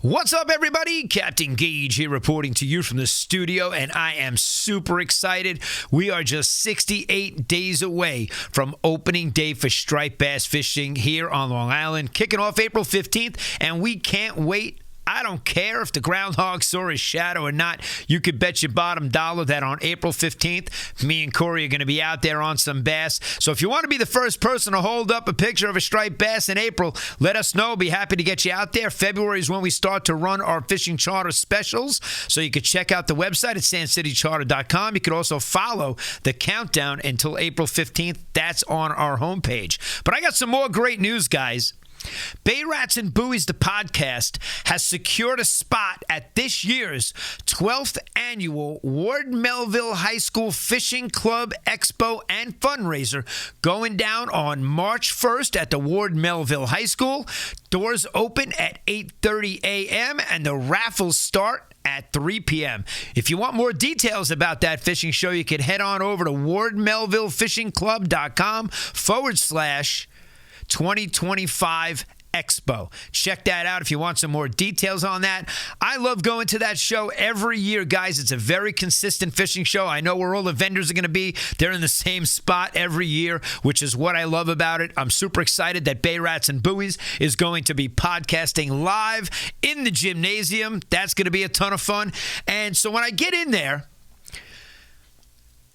What's up, everybody? Captain Gage here reporting to you from the studio, and I am super excited. We are just 68 days away from opening day for striped bass fishing here on Long Island, kicking off April 15th, and we can't wait. I don't care if the groundhog saw his shadow or not. You could bet your bottom dollar that on April 15th, me and Corey are going to be out there on some bass. So if you want to be the first person to hold up a picture of a striped bass in April, let us know. Be happy to get you out there. February is when we start to run our fishing charter specials. So you could check out the website at sandcitycharter.com. You could also follow the countdown until April 15th. That's on our homepage. But I got some more great news, guys. Bay Rats and Buoys, the podcast, has secured a spot at this year's 12th annual Ward Melville High School Fishing Club Expo and Fundraiser going down on March 1st at the Ward Melville High School. Doors open at 8:30 a.m. and the raffles start at 3 p.m. If you want more details about that fishing show, you can head on over to wardmelvillefishingclub.com/2025 Expo. Check that out if you want some more details on that. I love going to that show every year, guys. It's a very consistent fishing show. I know where all the vendors are going to be. They're in the same spot every year, which is what I love about it. I'm super excited that Bay Rats and Buoys is going to be podcasting live in the gymnasium. That's going to be a ton of fun. And so when I get in there,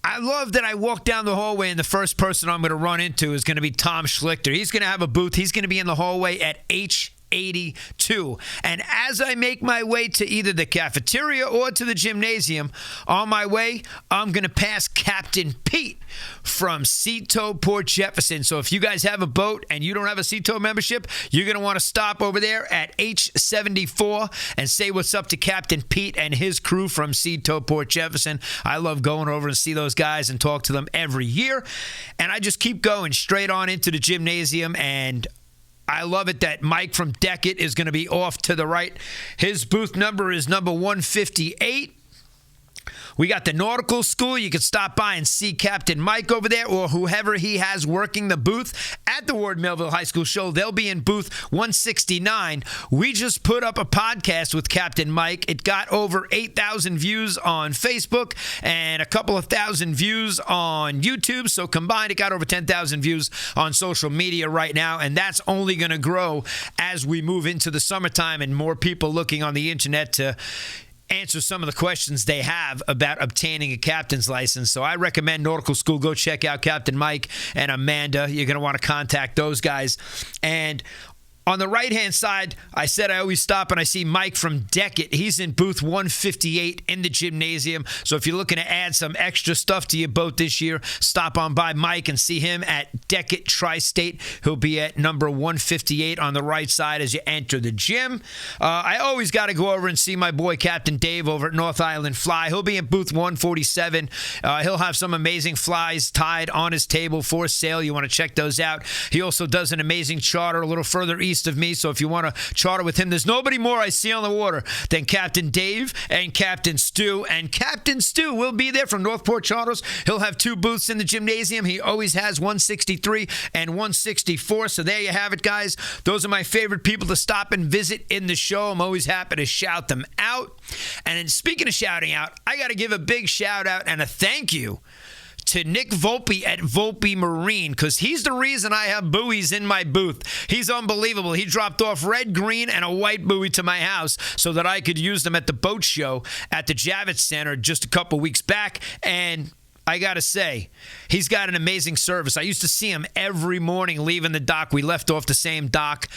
I love that I walk down the hallway and the first person I'm going to run into is going to be Tom Schlichter. He's going to have a booth. He's going to be in the hallway at H82. And as I make my way to either the cafeteria or to the gymnasium, on my way, I'm going to pass Captain Pete from Setauket, Port Jefferson. So if you guys have a boat and you don't have a Setauket membership, you're going to want to stop over there at H74 and say what's up to Captain Pete and his crew from Setauket, Port Jefferson. I love going over and see those guys and talk to them every year. And I just keep going straight on into the gymnasium, and I love it that Mike from Setauket is going to be off to the right. His booth number is number 158. We got the Nautical School. You can stop by and see Captain Mike over there or whoever he has working the booth at the Ward Melville High School show. They'll be in booth 169. We just put up a podcast with Captain Mike. It got over 8,000 views on Facebook and a couple of thousand views on YouTube. So combined, it got over 10,000 views on social media right now. And that's only going to grow as we move into the summertime and more people looking on the internet to answer some of the questions they have about obtaining a captain's license. So I recommend Nautical School. Go check out Captain Mike and Amanda. You're going to want to contact those guys. And on the right-hand side, I said I always stop and I see Mike from Setauket. He's in booth 158 in the gymnasium. So if you're looking to add some extra stuff to your boat this year, stop on by Mike and see him at Setauket Tri-State. He'll be at number 158 on the right side as you enter the gym. I always got to go over and see my boy Captain Dave over at North Island Fly. He'll be in booth 147. He'll have some amazing flies tied on his table for sale. You want to check those out. He also does an amazing charter a little further east of me, so if you want to charter with him, there's nobody more I see on the water than Captain Dave and Captain Stu. And Captain Stu will be there from Northport Charters. He'll have two booths in the gymnasium. He always has 163 and 164. So there you have it, guys. Those are my favorite people to stop and visit in the show. I'm always happy to shout them out. And then speaking of shouting out, I got to give a big shout out and a thank you to Nick Volpe at Volpe Marine, because he's the reason I have buoys in my booth. He's unbelievable. He dropped off red, green, and a white buoy to my house so that I could use them at the boat show at the Javits Center just a couple weeks back, and I got to say, he's got an amazing service. I used to see him every morning leaving the dock. We left off the same dock.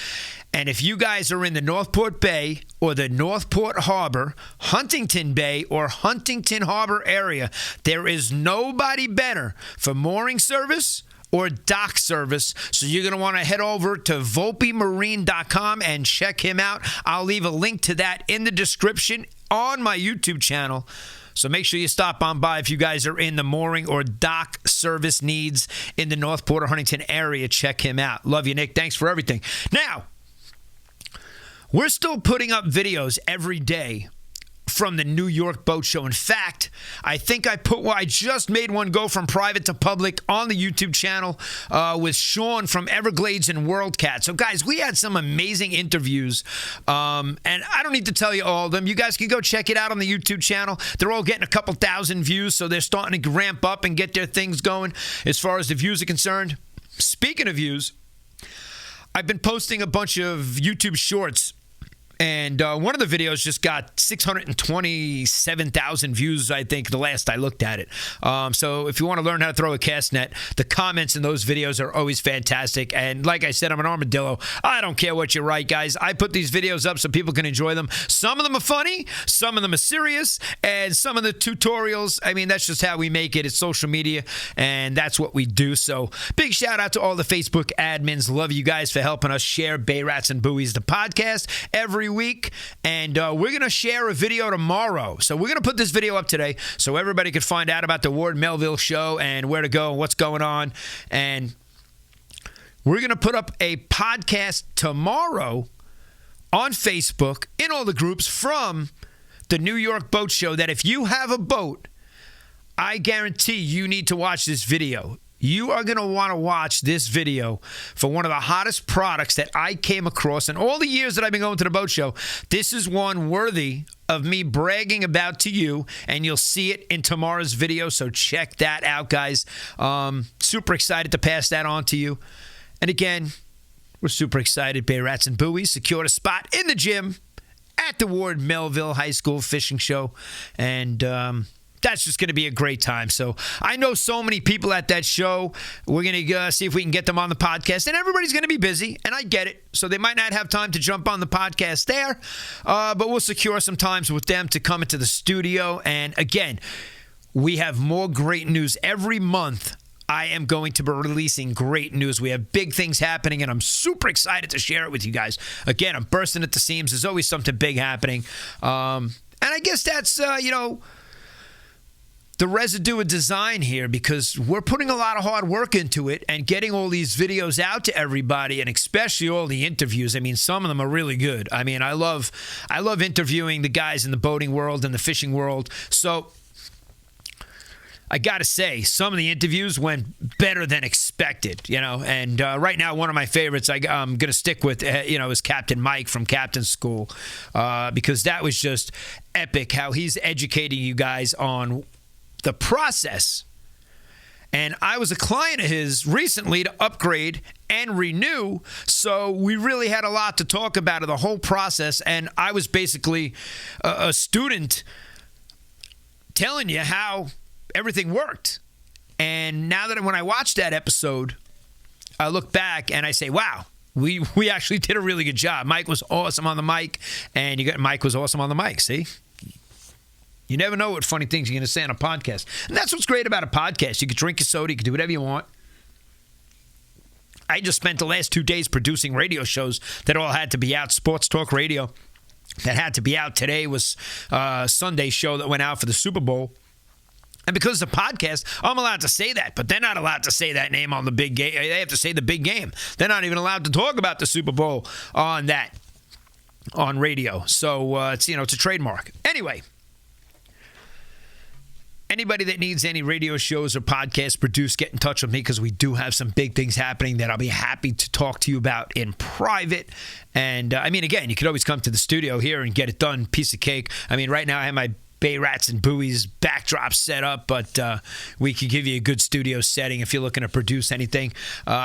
And if you guys are in the Northport Bay or the Northport Harbor, Huntington Bay or Huntington Harbor area, there is nobody better for mooring service or dock service. So you're going to want to head over to volpemarine.com and check him out. I'll leave a link to that in the description on my YouTube channel. So make sure you stop on by if you guys are in the mooring or dock service needs in the Northport or Huntington area. Check him out. Love you, Nick. Thanks for everything. Now, we're still putting up videos every day from the New York Boat Show. In fact, I think I just made one go from private to public on the YouTube channel with Sean from Everglades and WorldCat. So, guys, we had some amazing interviews, and I don't need to tell you all of them. You guys can go check it out on the YouTube channel. They're all getting a couple thousand views, so they're starting to ramp up and get their things going as far as the views are concerned. Speaking of views, I've been posting a bunch of YouTube shorts, and one of the videos just got 627,000 views, I think, the last I looked at it. So if you want to learn how to throw a cast net, the comments in those videos are always fantastic. And like I said, I'm an armadillo. I don't care what you write, guys. I put these videos up so people can enjoy them. Some of them are funny, some of them are serious, and some of the tutorials, I mean, that's just how we make it. It's social media, and that's what we do. So big shout out to all the Facebook admins. Love you guys for helping us share Bay Rats and Buoys, the podcast, every week. And we're going to share a video tomorrow. So we're going to put this video up today so everybody can find out about the Ward Melville show and where to go and what's going on. And we're going to put up a podcast tomorrow on Facebook in all the groups from the New York Boat Show, that if you have a boat, I guarantee you need to watch this video. You are going to want to watch this video for one of the hottest products that I came across in all the years that I've been going to the boat show. This is one worthy of me bragging about to you, and you'll see it in tomorrow's video, so check that out, guys. Super excited to pass that on to you. And again, we're super excited. Bay Rats and Buoys secured a spot in the gym at the Ward Melville High School Fishing Show, and that's just going to be a great time. So I know so many people at that show. We're going to see if we can get them on the podcast. And everybody's going to be busy, and I get it. So they might not have time to jump on the podcast there. But we'll secure some times with them to come into the studio. And again, we have more great news every month. I am going to be releasing great news. We have big things happening, and I'm super excited to share it with you guys. Again, I'm bursting at the seams. There's always something big happening. And I guess that's, the residue of design here, because we're putting a lot of hard work into it and getting all these videos out to everybody, and especially all the interviews. I mean, some of them are really good. I mean, I love interviewing the guys in the boating world and the fishing world. So I got to say, some of the interviews went better than expected, and right now, one of my favorites I'm going to stick with, is Captain Mike from Captain School, because that was just epic how he's educating you guys on the process. And I was a client of his recently to upgrade and renew, so we really had a lot to talk about of the whole process, and I was basically a student telling you how everything worked. And now that when I watched that episode, I look back and I say, wow, we actually did a really good job. Mike was awesome on the mic, and Mike was awesome on the mic, see? You never know what funny things you're going to say on a podcast. And that's what's great about a podcast. You can drink your soda. You can do whatever you want. I just spent the last 2 days producing radio shows that all had to be out. Sports Talk Radio that had to be out. Today was a Sunday show that went out for the Super Bowl. And because it's a podcast, I'm allowed to say that. But they're not allowed to say that name on the big game. They have to say the big game. They're not even allowed to talk about the Super Bowl on radio. So, it's a trademark. Anyway. Anybody that needs any radio shows or podcasts produced, get in touch with me, because we do have some big things happening that I'll be happy to talk to you about in private. And, again, you could always come to the studio here and get it done, piece of cake. Right now I have my Bay Rats and Buoys backdrop set up, but we could give you a good studio setting if you're looking to produce anything.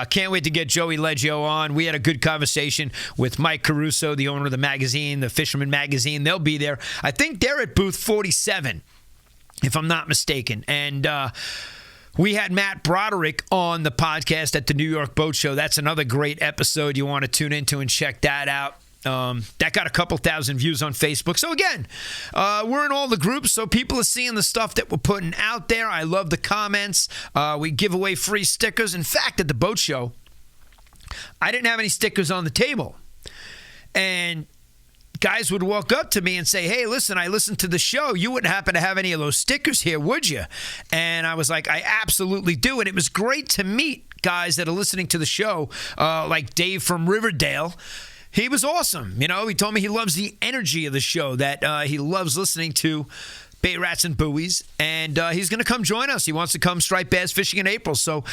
Can't wait to get Joey Leggio on. We had a good conversation with Mike Caruso, the owner of the magazine, the Fisherman Magazine. They'll be there. I think they're at booth 47. If I'm not mistaken. And we had Matt Broderick on the podcast at the New York Boat Show. That's another great episode you want to tune into and check that out. That got a couple thousand views on Facebook. So again, we're in all the groups, so people are seeing the stuff that we're putting out there. I love the comments. We give away free stickers. In fact, at the boat show, I didn't have any stickers on the table. And guys would walk up to me and say, hey, listen, I listened to the show. You wouldn't happen to have any of those stickers here, would you? And I was like, I absolutely do. And it was great to meet guys that are listening to the show, like Dave from Riverdale. he was awesome. You know, he told me he loves the energy of the show, that he loves listening to Bait Rats and Buoys, and he's going to come join us. He wants to come striped bass fishing in April, so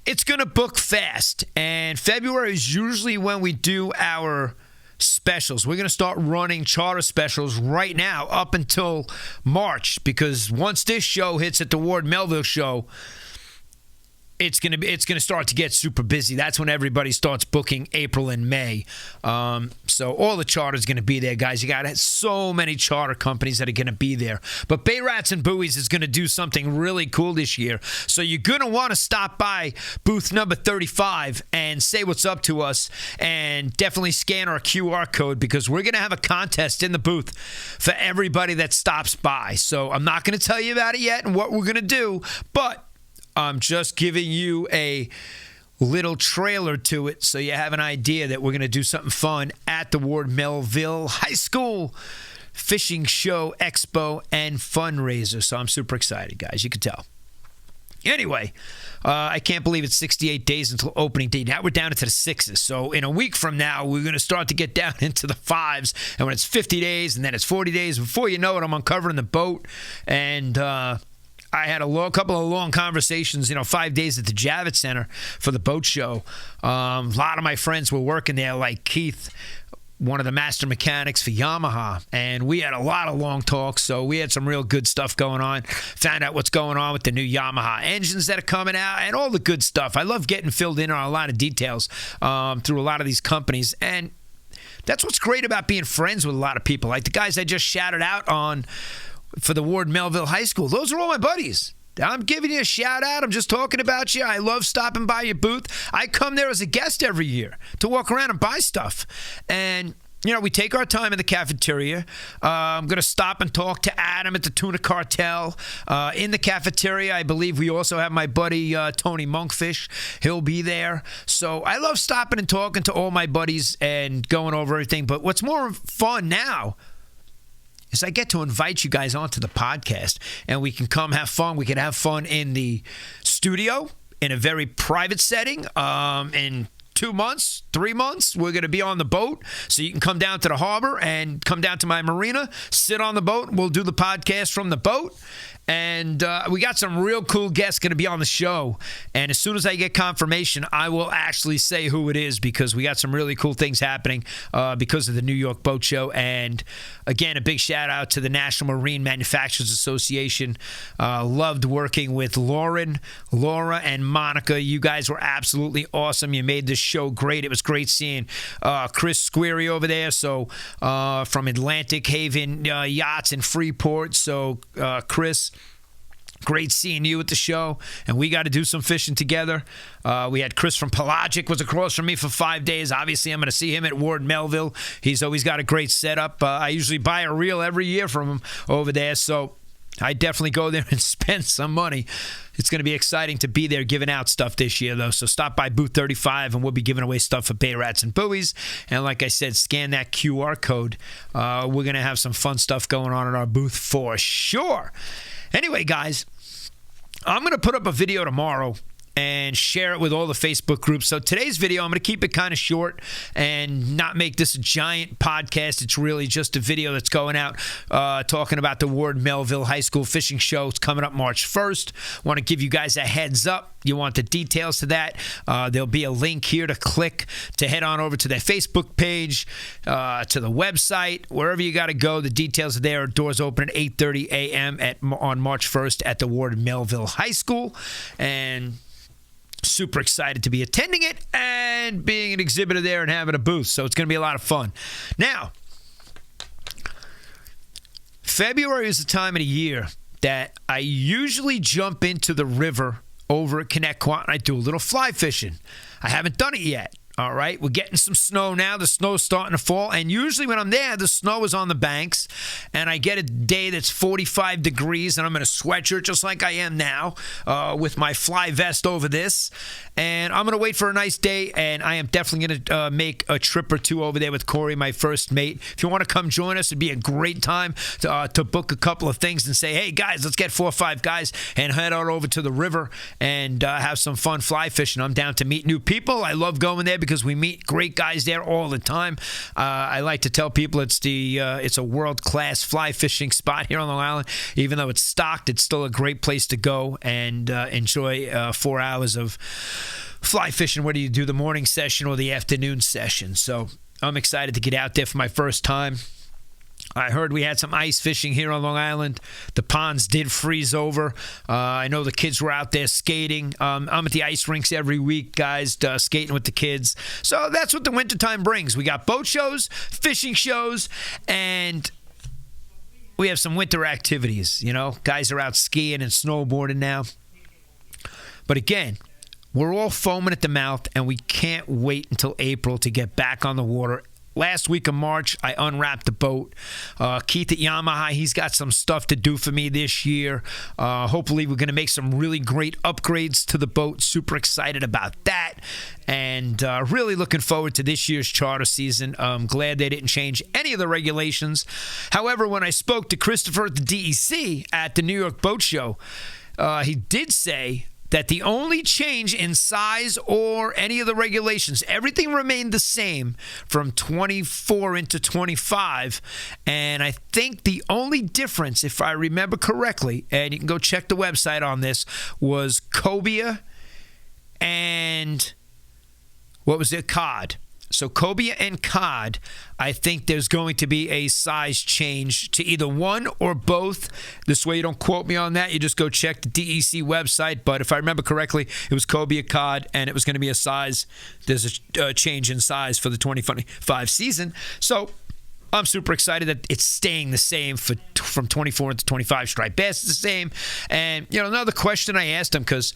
it's going to book fast. And February is usually when we do our specials. We're going to start running charter specials right now up until March, because once this show hits at the Ward Melville show, it's gonna start to get super busy. That's when everybody starts booking April and May. So all the charters going to be there, guys. You got so many charter companies that are going to be there. But Bait Rats and Buoys is going to do something really cool this year. So you're going to want to stop by booth number 35 and say what's up to us, and definitely scan our QR code, because we're going to have a contest in the booth for everybody that stops by. So I'm not going to tell you about it yet and what we're going to do, but I'm just giving you a little trailer to it so you have an idea that we're going to do something fun at the Ward Melville High School Fishing Show, Expo, and Fundraiser. So I'm super excited, guys. You can tell. Anyway, I can't believe it's 68 days until opening day. Now we're down into the 6s. So in a week from now, we're going to start to get down into the 5s. And when it's 50 days and then it's 40 days, before you know it, I'm uncovering the boat. And I had a couple of long conversations, 5 days at the Javits Center for the boat show. A lot of my friends were working there, like Keith, one of the master mechanics for Yamaha, and we had a lot of long talks, so we had some real good stuff going on. Found out what's going on with the new Yamaha engines that are coming out and all the good stuff. I love getting filled in on a lot of details through a lot of these companies, and that's what's great about being friends with a lot of people, like the guys I just shouted out on for the Ward Melville High School. Those are all my buddies. I'm giving you a shout out. I'm just talking about you. I love stopping by your booth. I come there as a guest every year to walk around and buy stuff. And, we take our time in the cafeteria. I'm going to stop and talk to Adam at the Tuna Cartel. In the cafeteria, I believe we also have my buddy Tony Monkfish. He'll be there. So I love stopping and talking to all my buddies and going over everything. But what's more fun now is I get to invite you guys onto the podcast, and we can come have fun. We can have fun in the studio in a very private setting. In 2 months, 3 months, we're going to be on the boat, so you can come down to the harbor and come down to my marina, sit on the boat, and we'll do the podcast from the boat. And we got some real cool guests going to be on the show. And as soon as I get confirmation, I will actually say who it is, because we got some really cool things happening because of the New York Boat Show. And again, a big shout out to the National Marine Manufacturers Association. Loved working with Lauren, Laura, and Monica. You guys were absolutely awesome. You made this show great. It was great seeing Chris Squeary over there. So from Atlantic Haven Yachts in Freeport. So Chris, great seeing you at the show, and we got to do some fishing together. We had Chris from Pelagic was across from me for 5 days. Obviously, I'm going to see him at Ward Melville. He's always got a great setup. I usually buy a reel every year from him over there, so I definitely go there and spend some money. It's going to be exciting to be there giving out stuff this year, though. So stop by booth 35, and we'll be giving away stuff for Bait Rats and Buoys. And like I said, scan that QR code. We're going to have some fun stuff going on in our booth for sure. Anyway, guys, I'm going to put up a video tomorrow and share it with all the Facebook groups. So today's video, I'm going to keep it kind of short and not make this a giant podcast. It's really just a video that's going out talking about the Ward Melville High School Fishing Show. It's coming up March 1st. Want to give you guys a heads up. You want the details to that, there'll be a link here to click to head on over to their Facebook page, to the website, wherever you got to go. The details are there. Doors open at 8:30 a.m. on March 1st at the Ward Melville High School. And super excited to be attending it and being an exhibitor there and having a booth. So it's going to be a lot of fun. Now, February is the time of the year that I usually jump into the river over at Connecticut and I do a little fly fishing. I haven't done it yet. All right, we're getting some snow now. The snow's starting to fall, and usually when I'm there, the snow is on the banks, and I get a day that's 45 degrees, and I'm in a sweatshirt just like I am now with my fly vest over this, and I'm going to wait for a nice day, and I am definitely going to make a trip or two over there with Corey, my first mate. If you want to come join us, it'd be a great time to book a couple of things and say, hey, guys, let's get 4 or 5 guys and head on over to the river and have some fun fly fishing. I'm down to meet new people. I love going there because we meet great guys there all the time. I like to tell people it's a world-class fly fishing spot here on Long Island. Even though it's stocked, it's still a great place to go and enjoy 4 hours of fly fishing, whether you do the morning session or the afternoon session. So I'm excited to get out there for my first time. I heard we had some ice fishing here on Long Island. The ponds did freeze over. I know the kids were out there skating. I'm at the ice rinks every week, guys, skating with the kids. So that's what the wintertime brings. We got boat shows, fishing shows, and we have some winter activities. You know, guys are out skiing and snowboarding now. But again, we're all foaming at the mouth, and we can't wait until April to get back on the water. Last week of March, I unwrapped the boat. Keith at Yamaha, he's got some stuff to do for me this year. Hopefully, we're going to make some really great upgrades to the boat. Super excited about that. And really looking forward to this year's charter season. I'm glad they didn't change any of the regulations. However, when I spoke to Christopher at the DEC at the New York Boat Show, he did say that the only change in size or any of the regulations, everything remained the same from 24 into 25. And I think the only difference, if I remember correctly, and you can go check the website on this, was cobia and what was it? Cod. So cobia and cod, I think there's going to be a size change to either one or both. This way you don't quote me on that. You just go check the DEC website. But if I remember correctly, it was cobia, cod, and it was going to be a size. There's a change in size for the 2025 season. So I'm super excited that it's staying the same from 24 to 25. Striped bass is the same. And, you know, another question I asked him, because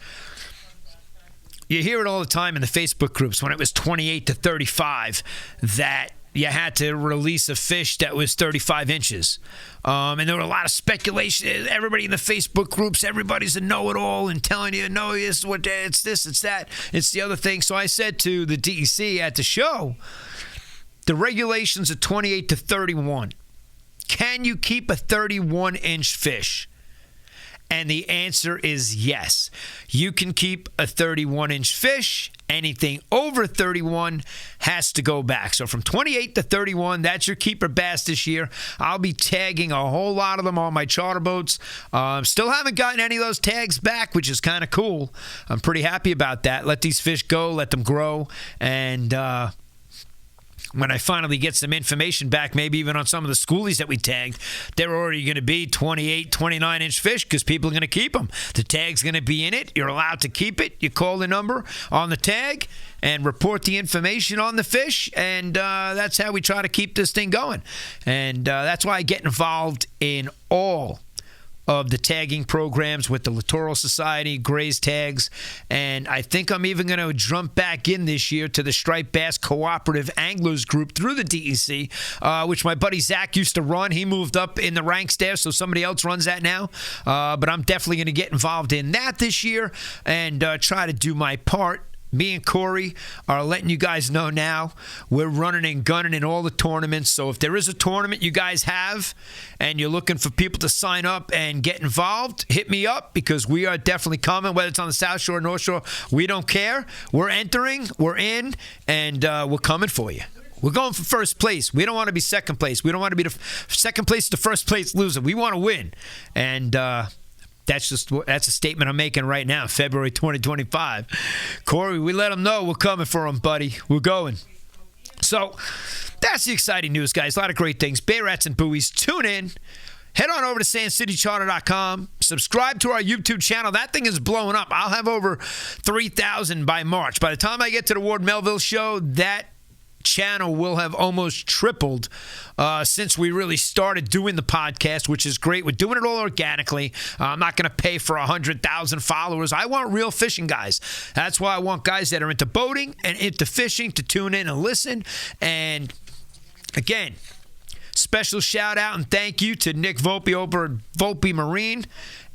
you hear it all the time in the Facebook groups when it was 28 to 35 that you had to release a fish that was 35 inches. And there were a lot of speculation. Everybody in the Facebook groups, everybody's a know-it-all and telling you, no, it's this, it's that, it's the other thing. So I said to the DEC at the show, the regulations are 28 to 31. Can you keep a 31-inch fish? And the answer is yes. You can keep a 31-inch fish. Anything over 31 has to go back. So from 28 to 31, that's your keeper bass this year. I'll be tagging a whole lot of them on my charter boats. Still haven't gotten any of those tags back, which is kind of cool. I'm pretty happy about that. Let these fish go, let them grow, and when I finally get some information back, maybe even on some of the schoolies that we tagged, they're already going to be 28, 29-inch fish because people are going to keep them. The tag's going to be in it. You're allowed to keep it. You call the number on the tag and report the information on the fish, and that's how we try to keep this thing going. And that's why I get involved in all of the tagging programs with the Littoral Society, Gray's Tags, and I think I'm even going to jump back in this year to the Striped Bass Cooperative Anglers Group through the DEC, which my buddy Zach used to run. He moved up in the ranks there, so somebody else runs that now. But I'm definitely going to get involved in that this year and try to do my part. Me and Corey are letting you guys know now we're running and gunning in all the tournaments. So if there is a tournament you guys have and you're looking for people to sign up and get involved, hit me up because we are definitely coming, whether it's on the South Shore, North Shore. We don't care. We're entering, we're in, and we're coming for you. We're going for first place. We don't want to be second place. We don't want to be the second place to first place loser. We want to win. And that's a statement I'm making right now, February 2025. Corey, we let them know we're coming for them, buddy. We're going. So that's the exciting news, guys. A lot of great things. Bay Rats and Buoys. Tune in. Head on over to sandcitycharter.com. Subscribe to our YouTube channel. That thing is blowing up. I'll have over 3,000 by March. By the time I get to the Ward Melville show, that channel will have almost tripled since we really started doing the podcast, which is great. We're doing it all organically. I'm not going to pay for 100,000 followers. I want real fishing guys. That's why I want guys that are into boating and into fishing to tune in and listen. And again, special shout out and thank you to Nick Volpe over at Volpe Marine.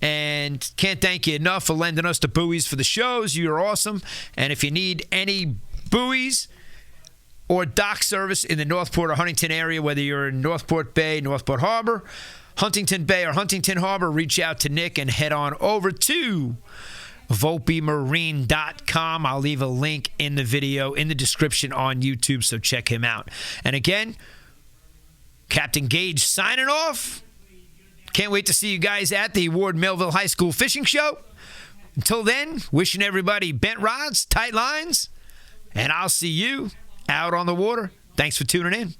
And can't thank you enough for lending us the buoys for the shows. You're awesome. And if you need any buoys or dock service in the Northport or Huntington area, whether you're in Northport Bay, Northport Harbor, Huntington Bay, or Huntington Harbor, reach out to Nick and head on over to VolpeMarine.com. I'll leave a link in the video in the description on YouTube, so check him out. And again, Captain Gage signing off. Can't wait to see you guys at the Ward Melville High School Fishing Show. Until then, wishing everybody bent rods, tight lines, and I'll see you out on the water. Thanks for tuning in.